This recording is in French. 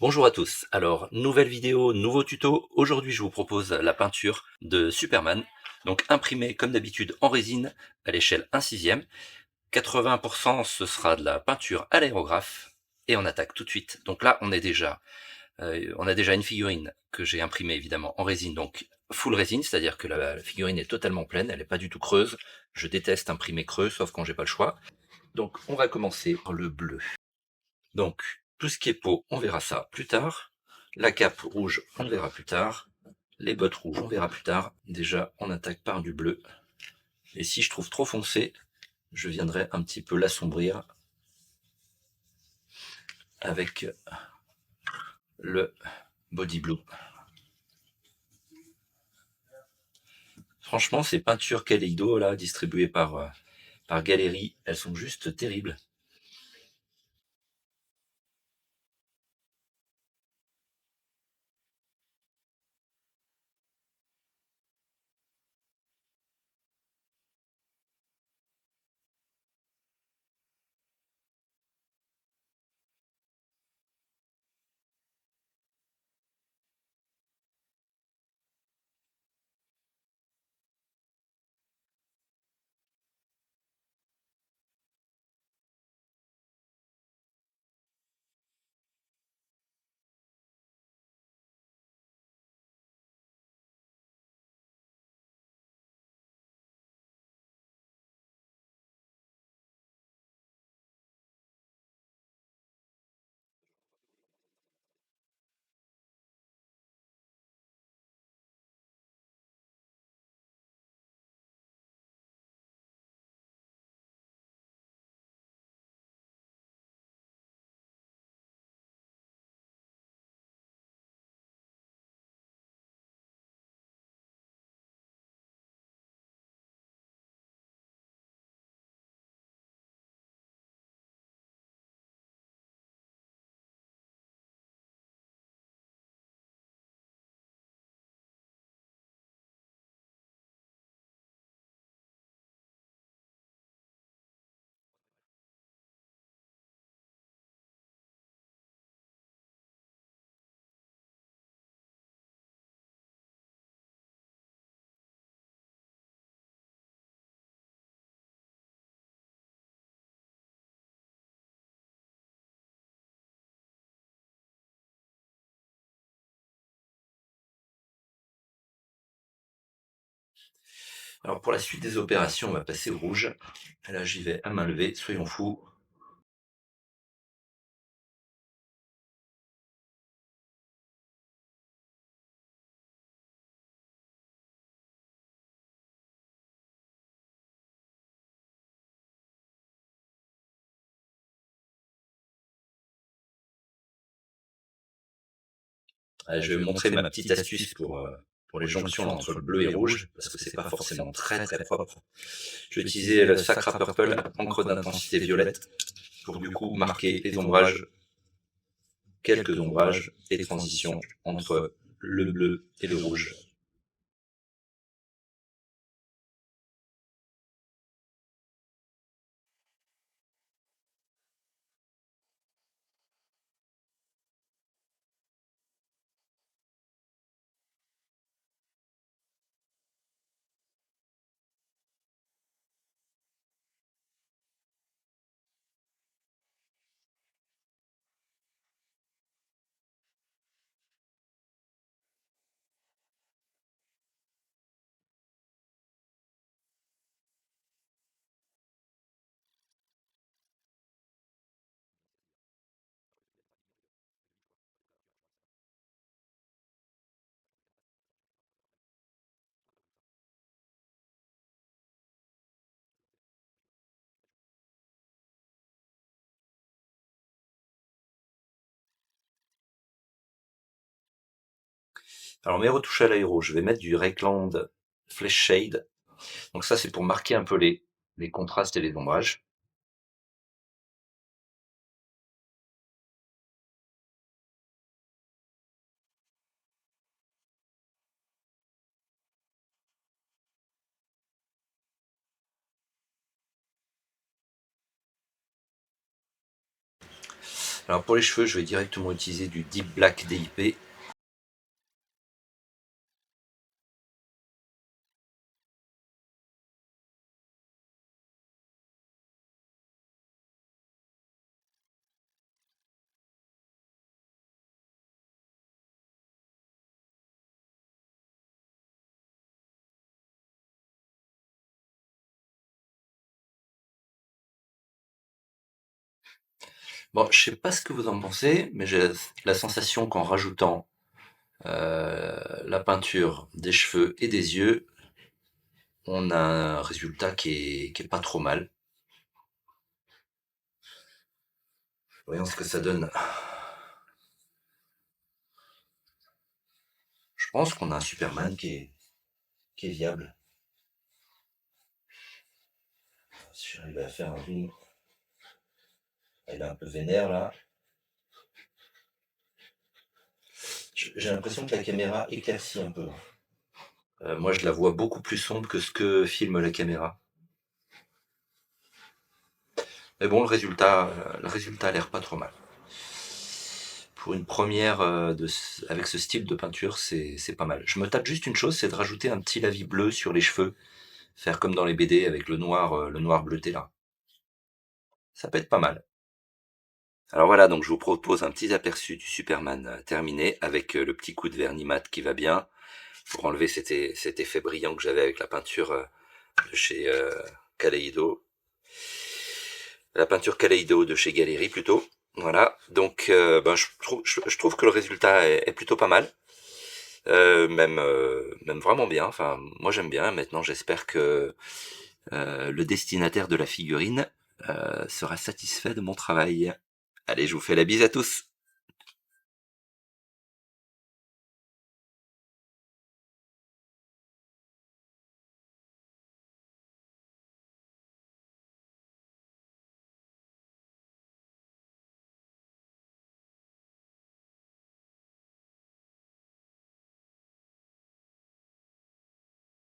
Bonjour à tous. Alors, nouvelle vidéo, nouveau tuto. Aujourd'hui, je vous propose la peinture de Superman. Donc, imprimée comme d'habitude en résine à l'échelle 1/6. 80% ce sera de la peinture à l'aérographe. Et on attaque tout de suite. Donc là, on a déjà une figurine que j'ai imprimée évidemment en résine, donc full résine, c'est-à-dire que la figurine est totalement pleine, elle n'est pas du tout creuse. Je déteste imprimer creux, sauf quand j'ai pas le choix. Donc, on va commencer par le bleu. Donc, tout ce qui est peau, on verra ça plus tard. La cape rouge, on le verra plus tard. Les bottes rouges, on verra plus tard. Déjà, on attaque par du bleu. Et si je trouve trop foncé, je viendrai un petit peu l'assombrir avec le body blue. Franchement, ces peintures Kaleido, là, distribuées par Galerie, elles sont juste terribles. Alors pour la suite des opérations, on va passer au rouge. Et là, j'y vais à main levée, soyons fous. Je vais vous montrer ma petite astuce pour les jonctions entre le bleu et rouge, parce que c'est pas forcément très très propre. Je vais utiliser le Sacra Purple, encre d'intensité violette, pour du coup marquer les ombrages, quelques ombrages et transitions entre le bleu et le rouge. Alors mes retouches à l'aéro, je vais mettre du Reikland Flesh Shade. Donc ça c'est pour marquer un peu les contrastes et les ombrages. Alors pour les cheveux, je vais directement utiliser du Deep Black DIP. Bon, je sais pas ce que vous en pensez, mais j'ai la sensation qu'en rajoutant la peinture des cheveux et des yeux, on a un résultat qui est pas trop mal. Voyons ce que ça donne. Je pense qu'on a un Superman qui est viable. Si j'arrive à faire un zoom, elle est un peu vénère là. J'ai l'impression que la caméra éclaircit un peu. Moi, je la vois beaucoup plus sombre que ce que filme la caméra. Mais bon, le résultat a l'air pas trop mal. Pour une première avec ce style de peinture, c'est pas mal. Je me tape juste une chose, c'est de rajouter un petit lavis bleu sur les cheveux. Faire comme dans les BD avec le noir bleuté là. Ça peut être pas mal. Alors voilà, donc je vous propose un petit aperçu du Superman terminé avec le petit coup de vernis mat qui va bien pour enlever cet effet brillant que j'avais avec la peinture de chez Kaleido. La peinture Kaleido de chez Galerie plutôt. Voilà, donc ben, je trouve que le résultat est plutôt pas mal. Même vraiment bien. Enfin, moi j'aime bien. Maintenant, j'espère que le destinataire de la figurine sera satisfait de mon travail. Allez, je vous fais la bise à tous.